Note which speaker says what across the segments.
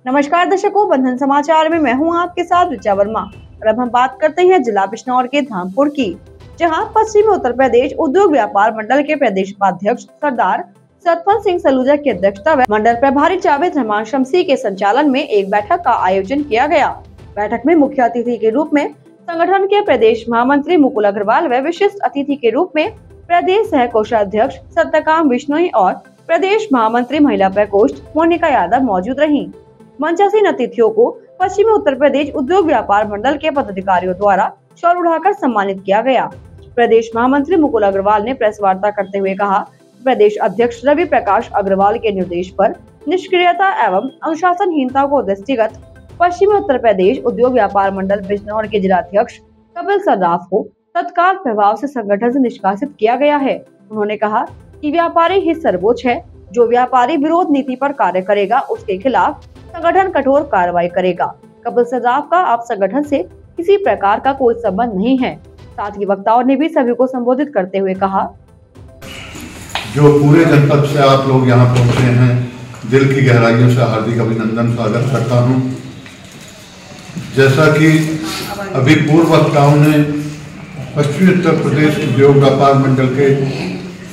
Speaker 1: नमस्कार दर्शकों, बंधन समाचार में मैं हूं आपके साथ ऋचा वर्मा। और अब हम बात करते हैं जिला बिजनौर के धामपुर की, जहां पश्चिमी उत्तर प्रदेश उद्योग व्यापार मंडल के प्रदेश उपाध्यक्ष सरदार सतपाल सिंह सलूजा की अध्यक्षता में मंडल प्रभारी जावेद रहमान शमसी के संचालन में एक बैठक का आयोजन किया गया। बैठक में मुख्य अतिथि के रूप में संगठन के प्रदेश महामंत्री मुकुल अग्रवाल व विशिष्ट अतिथि के रूप में प्रदेश सह कोषाध्यक्ष सत्यकाम बिश्नोई और प्रदेश महामंत्री महिला प्रकोष्ठ मोनिका यादव मौजूद रहीं। मंचासीन अतिथियों को पश्चिमी उत्तर प्रदेश उद्योग व्यापार मंडल के पदाधिकारियों द्वारा शॉल उड़ाकर सम्मानित किया गया। प्रदेश महामंत्री मुकुल अग्रवाल ने प्रेस वार्ता करते हुए कहा, प्रदेश अध्यक्ष रवि प्रकाश अग्रवाल के निर्देश पर निष्क्रियता एवं अनुशासनहीनता को दृष्टिगत पश्चिमी उत्तर प्रदेश उद्योग व्यापार मंडल बिजनौर के जिलाध्यक्ष कपिल सर्राफ को तत्काल प्रभाव से संगठन से निष्कासित किया गया है। उन्होंने कहा कि व्यापारी हित सर्वोच्च है। जो व्यापारी विरोध नीति पर कार्य करेगा उसके खिलाफ संगठन कठोर कार्रवाई करेगा। कपिल सर्राफ का आप संगठन से किसी प्रकार का कोई संबंध नहीं है। साथ ही वक्ताओं ने भी सभी को संबोधित करते हुए कहा,
Speaker 2: जो पूरे जनपद से आप लोग यहाँ पहुँचे हैं, दिल की गहराइयों से हार्दिक अभिनंदन स्वागत करता हूँ। जैसा कि अभी पूर्व वक्ताओं ने पश्चिमी उत्तर प्रदेश उद्योग व्यापार मंडल के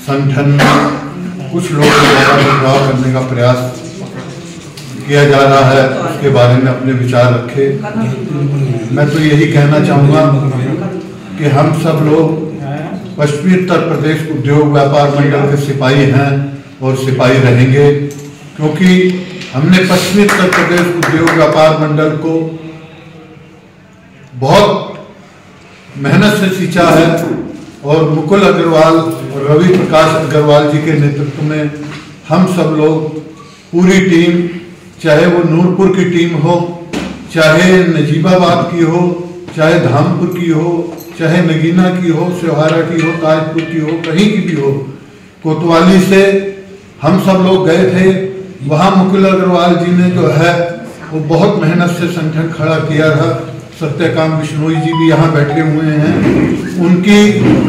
Speaker 2: संगठन में कुछ लोगों द्वारा बदलाव करने का प्रयास किया जा रहा है, उसके बारे में अपने विचार रखे। मैं तो यही कहना चाहूँगा कि हम सब लोग पश्चिमी उत्तर प्रदेश उद्योग व्यापार मंडल के सिपाही हैं और सिपाही रहेंगे, क्योंकि हमने पश्चिमी उत्तर प्रदेश उद्योग व्यापार मंडल को बहुत मेहनत से सींचा है और मुकुल अग्रवाल और रवि प्रकाश अग्रवाल जी के नेतृत्व में हम सब लोग पूरी टीम, चाहे वो नूरपुर की टीम हो, चाहे नजीबाबाद की हो, चाहे धामपुर की हो, चाहे नगीना की हो, सिहारा की हो, ताजपुर की हो, कहीं की भी हो, कोतवाली से हम सब लोग गए थे। वहाँ मुकुल अग्रवाल जी ने जो है वो बहुत मेहनत से संगठन खड़ा किया था। सत्यकाम बिश्नोई जी भी यहाँ बैठे हुए हैं। उनकी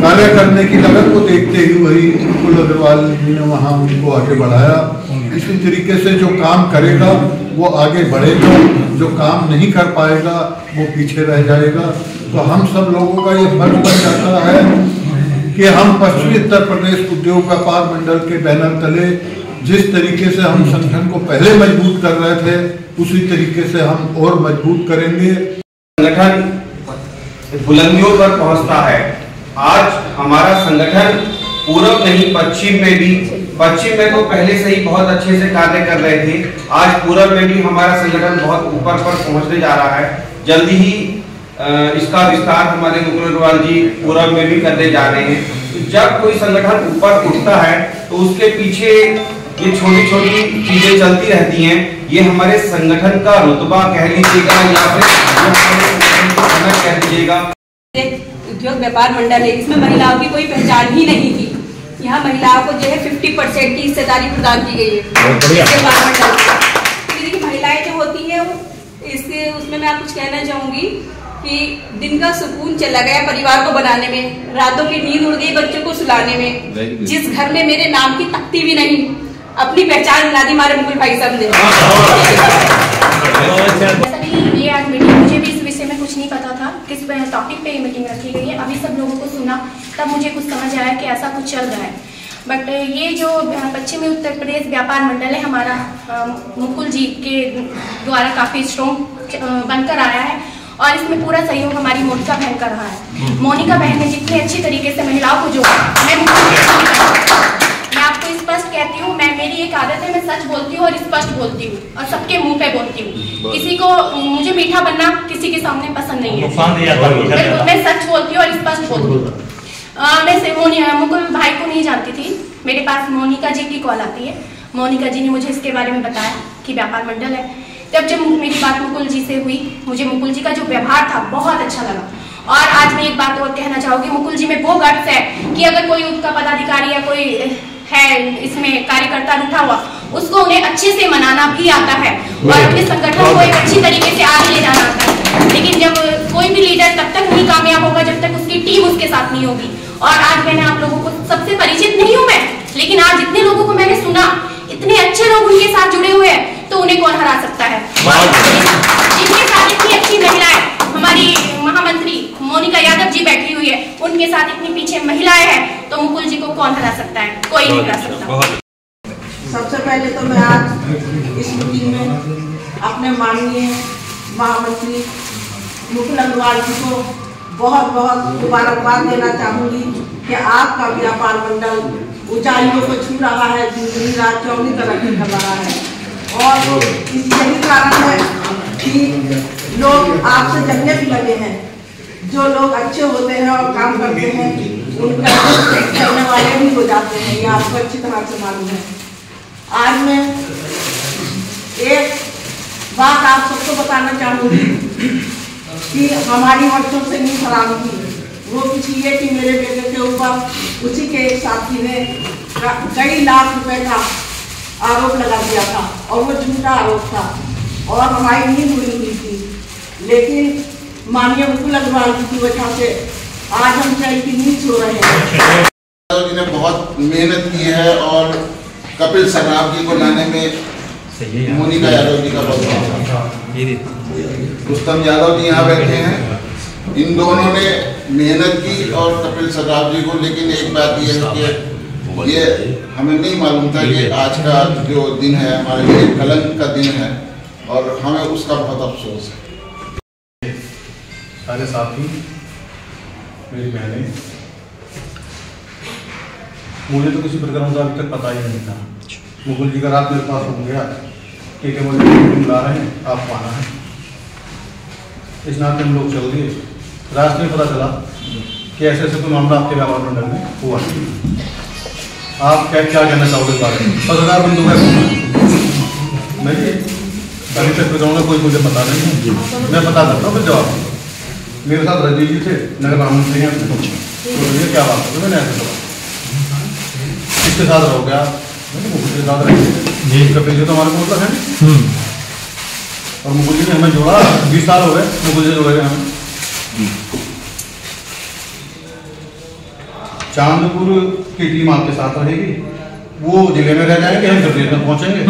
Speaker 2: कार्य करने की लगन को देखते हुए ही मुकुल अग्रवाल जी ने वहाँ उनको आगे बढ़ाया। इसी तरीके से जो काम करेगा वो आगे बढ़ेगा, जो काम नहीं कर पाएगा वो पीछे रह जाएगा। तो हम सब लोगों का ये फर्ज बन जाता है कि हम पश्चिमी उत्तर प्रदेश उद्योग व्यापार मंडल के बैनर तले जिस तरीके से हम संगठन को पहले मजबूत कर रहे थे, उसी तरीके से हम और मजबूत करेंगे।
Speaker 3: संगठन बुलंदियों पर पहुंचता है। आज हमारा संगठन पूर्व नहीं पश्चिम में भी, पश्चिम में तो पहले से ही बहुत अच्छे से कार्य कर रहे थे, आज पूर्व में भी हमारा संगठन बहुत ऊपर पर पहुंचने जा रहा है। जल्दी ही इसका विस्तार हमारे मुकुल अग्रवाल जी पूर्व में भी करने जा रहे हैं। जब कोई संगठन ऊपर उठता है तो उसके पीछे ये छोटी छोटी चीजें चलती रहती हैं। ये हमारे संगठन का रुतबा कह लीजिएगा या फिर कह दीजिएगा।
Speaker 4: उद्योग व्यापार मंडल है, इसमें महिलाओं की कोई पहचान ही नहीं थी। यहाँ महिलाओं को जो है 50% की हिस्सेदारी प्रदान की गई है। महिलाएं जो होती है इसके उसमें मैं कुछ कहना चाहूंगी कि दिन का सुकून चला गया परिवार को बनाने में, रातों की नींद उड़ गई बच्चों को सुलाने में। जिस घर में मेरे नाम की तख्ती भी नहीं, अपनी पहचान बना दी हमारे मुकुल भाई साहब ने।
Speaker 5: ये आज मीटिंग, मुझे भी इस विषय में कुछ नहीं पता था किस टॉपिक पे ये मीटिंग रखी गई है। अभी सब लोगों को सुना तब मुझे कुछ समझ आया कि ऐसा कुछ चल रहा है। बट ये जो पश्चिमी उत्तर प्रदेश व्यापार मंडल है हमारा, मुकुल जी के द्वारा काफ़ी स्ट्रॉन्ग बनकर आया है और इसमें पूरा सहयोग हमारी मोनिका बहन का रहा है। मोनिका बहन ने जितने अच्छी तरीके से महिलाओं को जोड़ा, मैं आपको स्पष्ट कहती हूँ, मेरी एक आदत है, मैं सच बोलती हूँ और स्पष्ट बोलती हूँ और सबके मुंह पे बोलती हूँ। किसी को मुझे मीठा बनना किसी के सामने पसंद नहीं है। मैं सच बोलती हूँ और स्पष्ट बोलती हूँ। मैं मुकुल भाई को नहीं जानती थी, मेरे पास मोनिका जी की कॉल आती है। मोनिका जी ने मुझे इसके बारे में बताया कि व्यापार मंडल है। जब मेरी बात मुकुल जी से हुई, मुझे मुकुल जी का जो व्यवहार था बहुत अच्छा लगा। और आज मैं एक बात और कहना चाहूँगी, मुकुल जी में वो गट्स है कि अगर कोई उनका पदाधिकारी या कोई है इसमें कार्यकर्ता उठा हुआ, उसको उन्हें अच्छे से मनाना भी आता है और अपने संगठन को एक अच्छी तरीके से आगे ले जाना आता है। लेकिन जब कोई भी लीडर तब तक नहीं कामयाब होगा जब तक उसकी टीम उसके साथ नहीं होगी। और आज मैंने आप लोगों को सबसे परिचित नहीं हूँ मैं, लेकिन आज जितने लोगों को मैंने सुना, इतने अच्छे लोग उनके साथ जुड़े हुए हैं, तो तो उन्हें कौन हरा सकता है? जिनके साथ इतनी अच्छी महिलाएं, हमारी महामंत्री मोनिका यादव जी बैठी हुई है, उनके साथ इतनी पीछे महिलाएं हैं, तो मुकुल जी को कौन हरा सकता है? कोई नहीं हरा सकता।
Speaker 6: सबसे पहले तो मैं आज इस मीटिंग में अपने माननीय महामंत्री मुकुल अग्रवाल जी को बहुत बहुत मुबारकबाद देना चाहूँगी कि आपका व्यापार मंडल ऊंचाइयों को छू रहा है, जिंदगी रात चौगनी तरक्की कर रहा है। और इस यही कारण है कि लोग आपसे जलने भी लगे हैं। जो लोग अच्छे होते हैं और काम करते हैं, उनका चलने वाले भी हो जाते हैं, ये आपको अच्छी तरह से मालूम है। आज मैं एक बात आप सबको बताना चाहूँगी कि हमारी वर्षों से नींद हराम थी। वो कुछ ये कि मेरे बेटे के ऊपर उसी के एक साथी ने कई लाख रुपए का आरोप लगा दिया था और वो झूठा आरोप था और हमारी नींद उड़ी हुई थी। लेकिन माननीय मुकुल अग्रवाल जी की वजह से आज हम चैन की नींद सो रहे हैं।
Speaker 7: यादव जी ने बहुत मेहनत की है और कपिल सर्राफ जी को लाने में मोनिका यादव जी का बहुत, रुस्तम यादव जी यहाँ बैठे हैं, इन दोनों ने मेहनत की और कपिल सर्राफ जी को। लेकिन एक बात यह है कि ये हमें नहीं मालूम था कि आज का जो दिन है हमारे लिए कलंक का दिन है और हमें उसका बहुत अफसोस है।
Speaker 8: सारे साथी, मेरी बहनें, मुझे तो किसी प्रकार का अभी तक पता ही नहीं था। मुकुल जी का रात मेरे पास हो गया कि मुझे बुला रहे हैं, आपको आना है। इस नाते हम लोग चल दिए। रास्ते में पता चला कि ऐसे ऐसे कोई मामला आपके व्यापार मंडल में हुआ। आप क्या कहना चाहोगे इस बारे में? 10,000 बंदूक है मैं जी अभी तक बताऊँगा, कोई मुझे पता नहीं है। मैं बता सकता हूँ फिर जवाब। मेरे साथ रजनी जी थे, नगर महामंत्री हैं, तो ये क्या बात है? मैंने ऐसे बोला इसके साथ रहो क्या? मुकुल के साथ रहेंगे, कपिल जी तो हमारे को मतलब है। और मुकुल जी ने हमें जोड़ा, 20 साल हो गए मुकुल जी जोड़े हमें। चांदपुर की टीम आपके साथ रहेगी, वो जिले में रह जाएंगे, हम प्रदेश में पहुंचेंगे।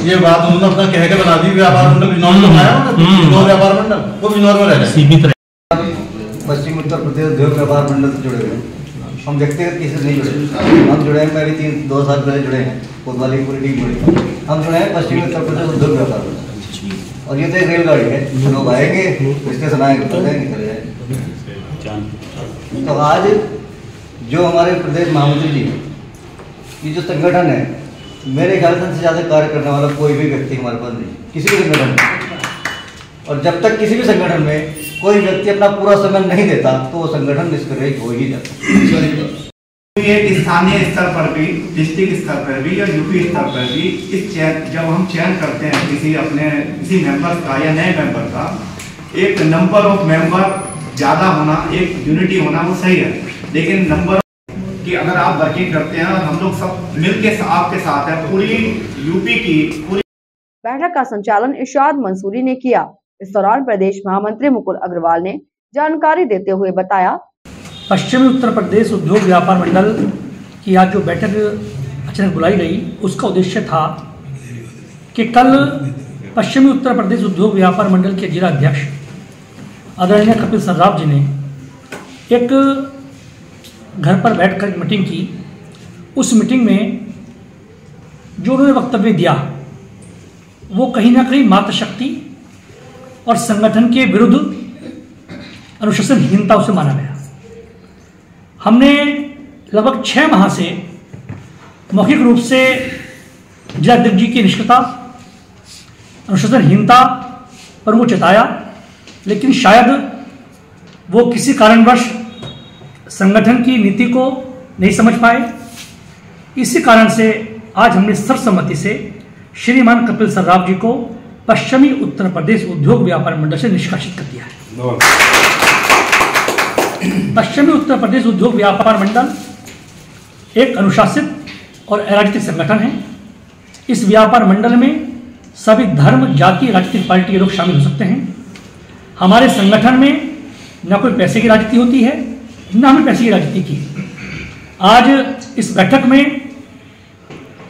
Speaker 8: ये बात उन्होंने अपना कह के बना दी। व्यापार मंडल बिजनौर में बनाया, बिजनौर व्यापार मंडल, वो बिजनौर में रह जाए।
Speaker 9: पश्चिम उत्तर प्रदेश उद्योग व्यापार मंडल से जुड़े हुए हम व्यक्तिगत किसी से नहीं जुड़े। हम जुड़े हैं, मैं भी 2 साल पहले जुड़े हैं, कोतवाली की पूरी टीम जुड़ी। हम जुड़े हैं पश्चिमी उत्तर प्रदेश उद्योग व्यापार मंडल। और ये तो एक रेलगाड़ी है, लोग आएंगे, स्टेशन आएंगे, चले जाएंगे। तो आज जो हमारे प्रदेश महामंत्री जी, ये जो संगठन है, मेरे ख्याल से ज़्यादा कार्य करने वाला कोई भी व्यक्ति हमारे पास नहीं, किसी भी संगठन में। और जब तक किसी भी संगठन में कोई व्यक्ति अपना पूरा समय नहीं देता तो वो संगठन निष्क्रिय हो ही जाता।
Speaker 10: एक स्थानीय स्तर पर भी, डिस्ट्रिक्ट स्तर पर भी और यूपी स्तर पर भी जब हम चयन करते हैं किसी मेंबर का या नए मेंबर का, एक नंबर ऑफ मेंबर ज़्यादा होना, एक यूनिटी होना वो सही है। लेकिन नंबर कि अगर आप वर्किंग करते हैं और हम लोग सब मिलके आपके साथ हैं, पूरी यूपी की पूरी।
Speaker 1: बैठक का संचालन इरशाद मंसूरी ने किया। इस दौरान प्रदेश महामंत्री मुकुल अग्रवाल ने जानकारी देते हुए बताया,
Speaker 11: पश्चिमी उत्तर प्रदेश उद्योग व्यापार मंडल की आज जो बैठक अचानक बुलाई गई, उसका उद्देश्य था कि कल पश्चिमी उत्तर प्रदेश उद्योग व्यापार मंडल के जिला अध्यक्ष आदरणीय कपिल सर्राफ जी ने एक घर पर बैठकर मीटिंग की। उस मीटिंग में जो उन्होंने वक्तव्य दिया वो कहीं ना कहीं मातृशक्ति और संगठन के विरुद्ध अनुशासनहीनता उसे माना गया। हमने लगभग 6 माह से मौखिक रूप से जिलाध्यक्ष जी की निष्क्रियता, अनुशासनहीनता पर वो चेताया, लेकिन शायद वो किसी कारणवश संगठन की नीति को नहीं समझ पाए। इसी कारण से आज हमने सर्वसम्मति से श्रीमान कपिल सर्राफ जी को पश्चिमी उत्तर प्रदेश उद्योग व्यापार मंडल से निष्कासित कर दिया है। पश्चिमी उत्तर प्रदेश उद्योग व्यापार मंडल एक अनुशासित और अराजनीतिक संगठन है। इस व्यापार मंडल में सभी धर्म, जाति, राजनीतिक पार्टी के लोग शामिल हो सकते हैं। हमारे संगठन में न कोई पैसे की राजनीति होती है, न हमें पैसे की राजनीति की। आज इस बैठक में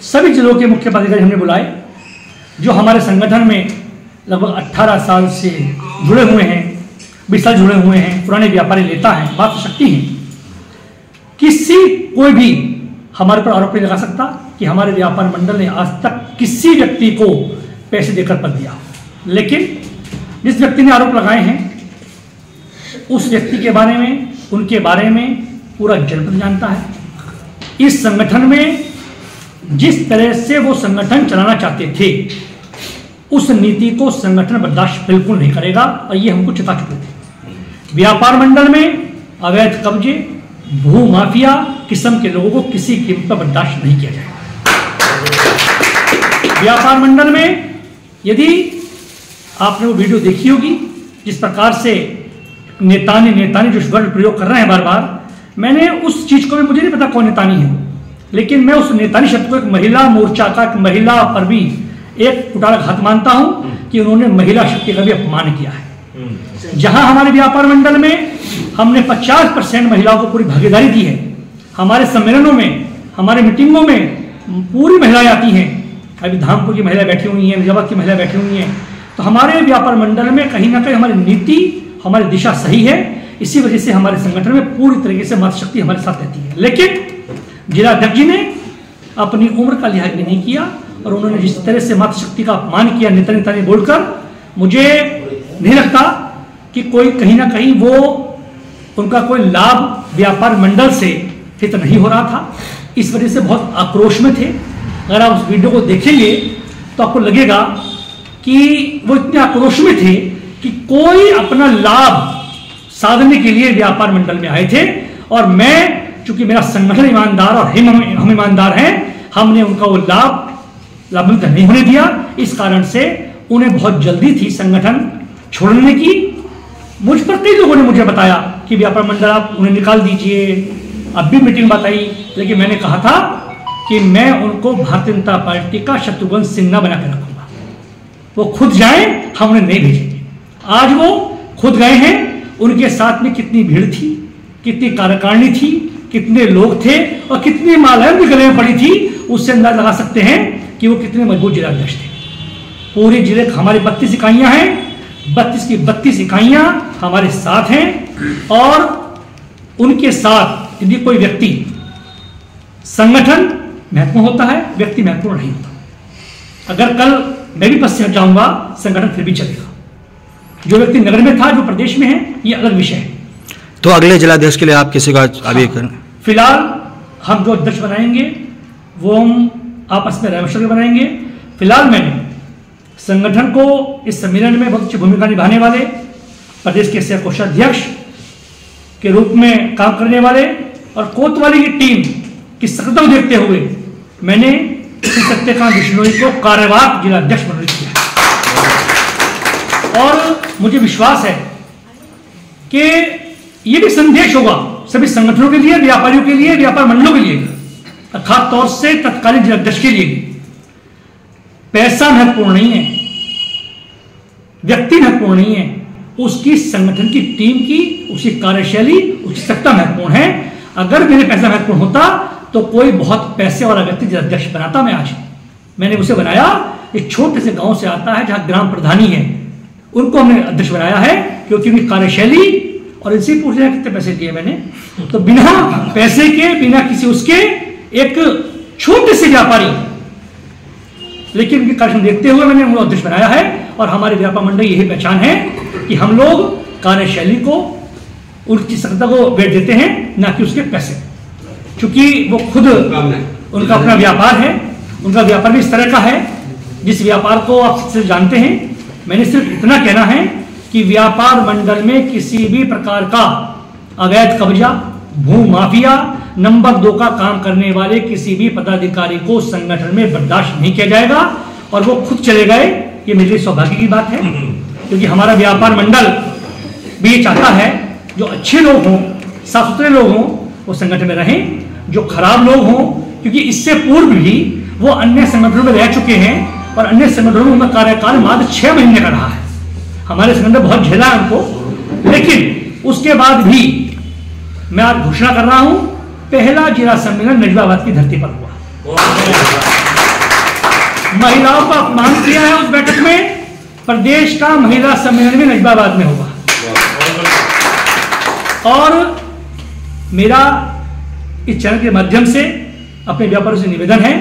Speaker 11: सभी जिलों के मुख्य पदाधिकारी हमने बुलाए जो हमारे संगठन में लगभग 18 साल से जुड़े हुए हैं, 20 साल जुड़े हुए हैं, पुराने व्यापारी नेता हैं, बात शक्ति है। कोई भी हमारे पर आरोप नहीं लगा सकता कि हमारे व्यापार मंडल ने आज तक किसी व्यक्ति को पैसे देकर पद दिया। लेकिन जिस व्यक्ति ने आरोप लगाए हैं उस व्यक्ति के बारे में, उनके बारे में पूरा जनपद जानता है। इस संगठन में जिस तरह से वो संगठन चलाना चाहते थे उस नीति को संगठन बर्दाश्त बिल्कुल नहीं करेगा और ये हमको चेता चुके थे। व्यापार मंडल में अवैध कब्जे, भू माफिया किस्म के लोगों को किसी कीमत पर बर्दाश्त नहीं किया जाएगा। व्यापार मंडल में यदि आपने वो वीडियो देखी होगी जिस प्रकार से नेतानी जो वर्ड प्रयोग कर रहे हैं बार बार, मैंने उस चीज को भी, मुझे नहीं पता कौन नेतानी है, लेकिन मैं उस नेतानी शब्द को एक महिला मोर्चा का, एक महिला पर भी एक कुटारघात मानता हूं कि उन्होंने महिला शक्ति का भी अपमान किया है। जहां हमारे व्यापार मंडल में हमने 50% महिलाओं को पूरी भागीदारी दी है। हमारे सम्मेलनों में, हमारे मीटिंगों में पूरी महिलाएं आती हैं। अभी धामपुर की महिला बैठी हुई हैं, मिर्जाबाद की महिला बैठी हुई हैं। तो हमारे व्यापार मंडल में कहीं ना कहीं हमारी नीति, हमारी दिशा सही है। इसी वजह से हमारे संगठन में पूरी तरीके से मातृशक्ति हमारे साथ रहती है। लेकिन जिलाध्यक्ष जी ने अपनी उम्र का लिहाज भी नहीं किया और उन्होंने जिस तरह से मातृशक्ति का अपमान किया नेता ने बोलकर, मुझे नहीं लगता कि कोई कहीं ना कहीं वो उनका कोई लाभ व्यापार मंडल से हित नहीं हो रहा था। इस वजह से बहुत आक्रोश में थे। अगर आप उस वीडियो को देखेंगे तो आपको लगेगा कि वो इतने आक्रोश में थे कि कोई अपना लाभ साधने के लिए व्यापार मंडल में आए थे। और मैं, चूंकि मेरा संगठन ईमानदार और हम ईमानदार हैं, हमने उनका वो लाभान्वित नहीं होने दिया। इस कारण से उन्हें बहुत जल्दी थी संगठन छोड़ने की। मुझ पर कई लोगों ने मुझे बताया कि व्यापार मंडल आप उन्हें निकाल दीजिए, अब भी मीटिंग बताई, लेकिन मैंने कहा था कि मैं उनको भारतीय जनता पार्टी का शत्रुघ्न सिन्हा बना के रखूंगा। वो खुद जाएं, हम उन्हें नहीं भेजेंगे। आज वो खुद गए हैं, उनके साथ में कितनी भीड़ थी, कितनी कार्यकारिणी थी, कितने लोग थे और कितनी मालाएं उनके गले में पड़ी थी, उससे अंदाज लगा सकते हैं कि वो कितने मजबूत जिलाध्यक्ष थे। पूरे जिले हमारी 32 इकाइयां हैं, 32 की 32 इकाइयां हमारे साथ हैं। और उनके साथ यदि कोई व्यक्ति, संगठन महत्वपूर्ण होता है, व्यक्ति महत्वपूर्ण नहीं होता। अगर कल मैं भी पद से हट जाऊंगा, संगठन फिर भी चलेगा। जो व्यक्ति नगर में था, जो प्रदेश में है, ये अलग विषय है।
Speaker 12: तो अगले जिलाध्यक्ष के लिए आप किसी का अभी
Speaker 11: फिलहाल हम जो अध्यक्ष बनाएंगे वो हम आपस में राय बनाएंगे। फिलहाल मैंने संगठन को इस सम्मेलन में बहुत अच्छी भूमिका निभाने वाले, प्रदेश के सह कोषाध्यक्ष के रूप में काम करने वाले और कोतवाली की टीम की सक्रियता को देखते हुए मैंने श्री सत्यकांत बिश्नोई को कार्यवाहक जिलाध्यक्ष मनोनीत किया है। और मुझे विश्वास है कि ये भी संदेश होगा सभी संगठनों के लिए, व्यापारियों के लिए, व्यापार मंडलों के लिए, खास तौर से तत्कालीन जिलाध्यक्ष के लिए। पैसा महत्वपूर्ण नहीं है, व्यक्ति महत्वपूर्ण नहीं है, उसकी संगठन की टीम की, उसकी कार्यशैली, उसकी सत्ता महत्वपूर्ण है। अगर मेरे पैसा महत्वपूर्ण होता तो कोई बहुत पैसे वाला व्यक्ति जिलाध्यक्ष बनाता। मैंने उसे बनाया, एक छोटे से गांव से आता है जहां ग्राम प्रधानी है, उनको हमने अध्यक्ष बनाया है क्योंकि उनकी कार्यशैली, और इनसे पूछ रहे कितने पैसे दिए मैंने, तो बिना पैसे के, बिना किसी उसके, एक छोटे से व्यापारी, लेकिन उनकी कार्यक्षमता देखते हुए मैंने उनको अध्यक्ष बनाया है। और हमारे व्यापार मंडल यही पहचान है कि हम लोग कार्यशैली को, उनकी सक्रियता को वेट देते हैं, ना कि उसके पैसे। क्योंकि वो खुद, उनका अपना व्यापार है, उनका व्यापार भी इस तरह का है जिस व्यापार को आप सिर्फ जानते हैं। मैंने सिर्फ इतना कहना है कि व्यापार मंडल में किसी भी प्रकार का अवैध कब्जा, भू माफिया, नंबर 2 का काम करने वाले किसी भी पदाधिकारी को संगठन में बर्दाश्त नहीं किया जाएगा। और वो खुद चले गए, ये मेरे लिए सौभाग्य की बात है, क्योंकि हमारा व्यापार मंडल भी ये चाहता है जो अच्छे लोग हों, साफ सुथरे लोग हों, वो संगठन में रहें। जो खराब लोग हों, क्योंकि इससे पूर्व भी वो अन्य संगठनों में रह चुके हैं और अन्य संगठनों में उनका कार्यकाल मात्र 6 महीने का रहा है। हमारे संगठन बहुत झेला है उनको, लेकिन उसके बाद भी मैं आज घोषणा कर रहा हूं, पहला जिला सम्मेलन नजबाबाद की धरती पर हुआ। महिलाओं का अपमान किया है उस बैठक में। प्रदेश का महिला सम्मेलन में नजबाबाद में होगा। और मेरा इस चैनल के माध्यम से अपने व्यापारियों से निवेदन है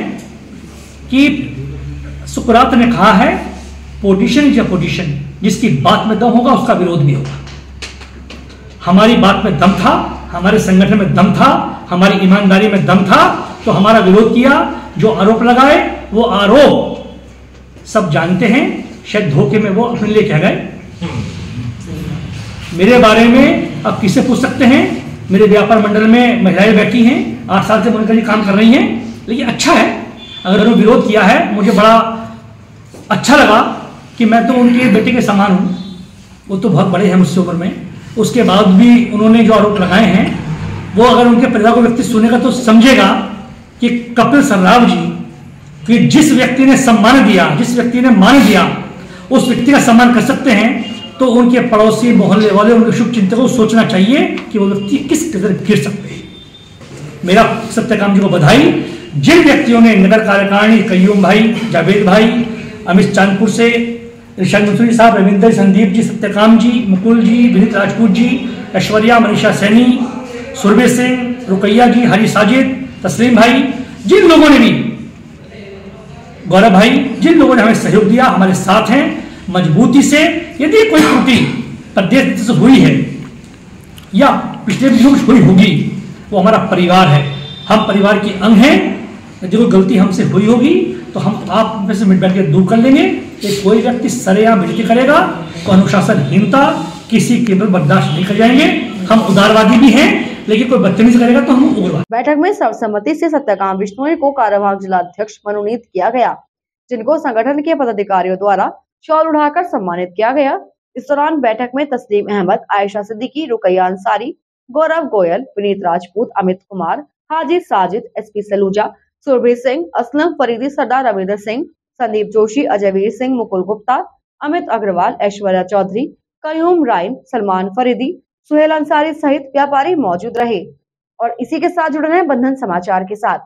Speaker 11: कि सुकरात ने कहा है, पोजिशन इज अ पोजिशन, जिसकी बात में दम होगा उसका विरोध भी होगा। हमारी बात में दम था, हमारे संगठन में दम था, हमारी ईमानदारी में दम था, तो हमारा विरोध किया। जो आरोप लगाए वो आरोप सब जानते हैं, शायद धोखे में वो अपने लिए कह गए। मेरे बारे में अब किससे पूछ सकते हैं? मेरे व्यापार मंडल में महिलाएं बैठी हैं, 8 साल से मोनिका जी काम कर रही हैं। लेकिन अच्छा है, अगर उन्होंने विरोध किया है, मुझे बड़ा अच्छा लगा कि मैं तो उनके बेटे के समान हूँ। वो तो बहुत बड़े हैं मुझसे उम्र में, उसके बाद भी उन्होंने जो आरोप लगाए हैं वो अगर उनके परिवार को व्यक्ति सुनेगा तो समझेगा कि कपिल सर्राफ जी कि जिस व्यक्ति ने सम्मान दिया, जिस व्यक्ति ने मान दिया, उस व्यक्ति का सम्मान कर सकते हैं, तो उनके पड़ोसी, मोहल्ले वाले, उनके शुभ चिंतकों को सोचना चाहिए कि वो व्यक्ति किस कदर गिर सकते हैं। मेरा सत्यकाम जी को बधाई। जिन व्यक्तियों ने नगर कार्यकारिणी, कयूम भाई, जावेद भाई, अमित चांदपुर से, ऋषभ मंसूरी साहब, रविंदर, संदीप जी, सत्यकाम जी, मुकुल जी, विनीत राजपूत जी, ऐश्वर्या, मनीषा सैनी, सुरभि सिंह, रुकैया जी, हरी साजिद, तस्लीम भाई, जिन लोगों ने भी, गौरव भाई, जिन लोगों ने हमें सहयोग दिया, हमारे साथ हैं मजबूती से। यदि कोई त्रुटि प्रदेश से हुई है या पिछले दिनों में हुई होगी, वो हमारा परिवार है, हम परिवार के अंग हैं। यदि कोई गलती हमसे हुई होगी तो हम आप में से मिट बैठ के दूर कर लेंगे। कि कोई व्यक्ति सरेआम बेइज्जती करेगा तो अनुशासनहीनता किसी के ऊपर बर्दाश्त नहीं कर जाएंगे। हम उदारवादी भी हैं, लेकिन कोई बदतमीजी करेगा तो हम उग्रवादी।
Speaker 1: बैठक में सर्वसम्मति से सत्यकाम बिश्नोई को कार्यवाहक जिलाध्यक्ष मनोनीत किया गया, जिनको संगठन के पदाधिकारियों द्वारा शॉल उठाकर सम्मानित किया गया। इस दौरान बैठक में तस्लीम अहमद, आयशा सिद्दीकी, रुकैया अंसारी, गौरव गोयल, विनीत राजपूत, अमित कुमार, हाजी साजिद, एसपी सलूजा, सुरभि सिंह, असलम फरीदी, सरदार रविंदर सिंह, संदीप जोशी, अजयवीर सिंह, मुकुल गुप्ता, अमित अग्रवाल, ऐश्वर्या चौधरी, कयूम राइन, सलमान फरीदी, सुहेल अंसारी सहित व्यापारी मौजूद रहे। और इसी के साथ जुड़े हैं बंधन समाचार के साथ।